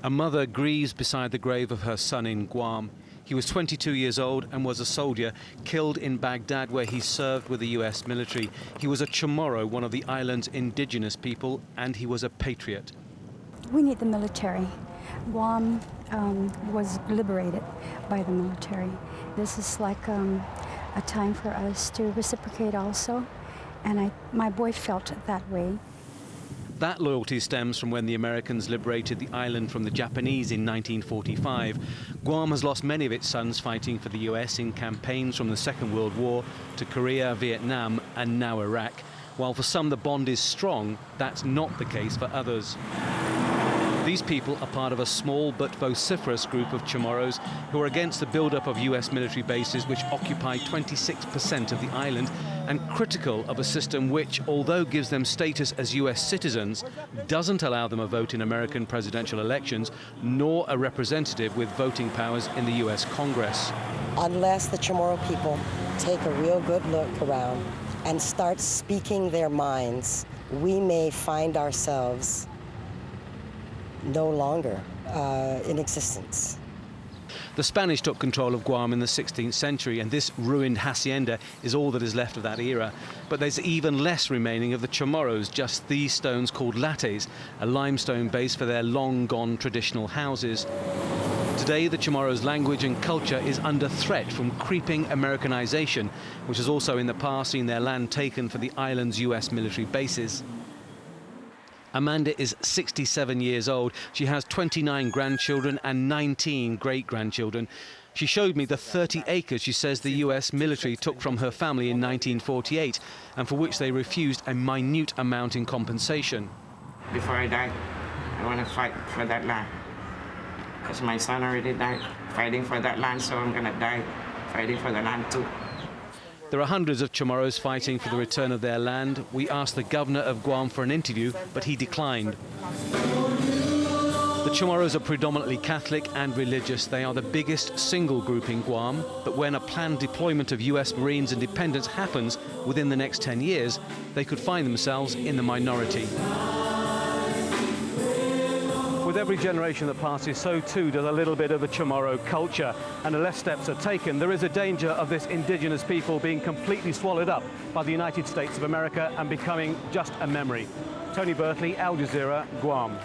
A mother grieves beside the grave of her son in Guam. He was 22 years old and was a soldier, killed in Baghdad where he served with the US military. He was a Chamorro, one of the island's indigenous people, and he was a patriot. We need the military. Guam was liberated by the military. This is like a time for us to reciprocate also, and my boy felt that way. That loyalty stems from when the Americans liberated the island from the Japanese in 1945. Guam has lost many of its sons fighting for the US in campaigns from the Second World War to Korea, Vietnam, and now Iraq. While for some the bond is strong, that's not the case for others. These people are part of a small but vociferous group of Chamorros who are against the build-up of US military bases which occupy 26% of the island, and critical of a system which, although gives them status as US citizens, doesn't allow them a vote in American presidential elections, nor a representative with voting powers in the US Congress. Unless the Chamorro people take a real good look around and start speaking their minds, we may find ourselves no longer in existence. The Spanish took control of Guam in the 16th century, and this ruined hacienda is all that is left of that era. But there's even less remaining of the Chamorros, just these stones called lattes, a limestone base for their long-gone traditional houses. Today, the Chamorros' language and culture is under threat from creeping Americanization, which has also in the past seen their land taken for the island's US military bases. Amanda is 67 years old. She has 29 grandchildren and 19 great-grandchildren. She showed me the 30 acres she says the US military took from her family in 1948 and for which they refused a minute amount in compensation. Before I die, I want to fight for that land. Because my son already died fighting for that land, so I'm going to die fighting for the land too. There are hundreds of Chamorros fighting for the return of their land. We asked the governor of Guam for an interview, but he declined. The Chamorros are predominantly Catholic and religious. They are the biggest single group in Guam, but when a planned deployment of US Marines and dependents happens within the next 10 years, they could find themselves in the minority. With every generation that passes, so too does a little bit of the Chamorro culture. And unless steps are taken, there is a danger of this indigenous people being completely swallowed up by the United States of America and becoming just a memory. Tony Birtley, Al Jazeera, Guam.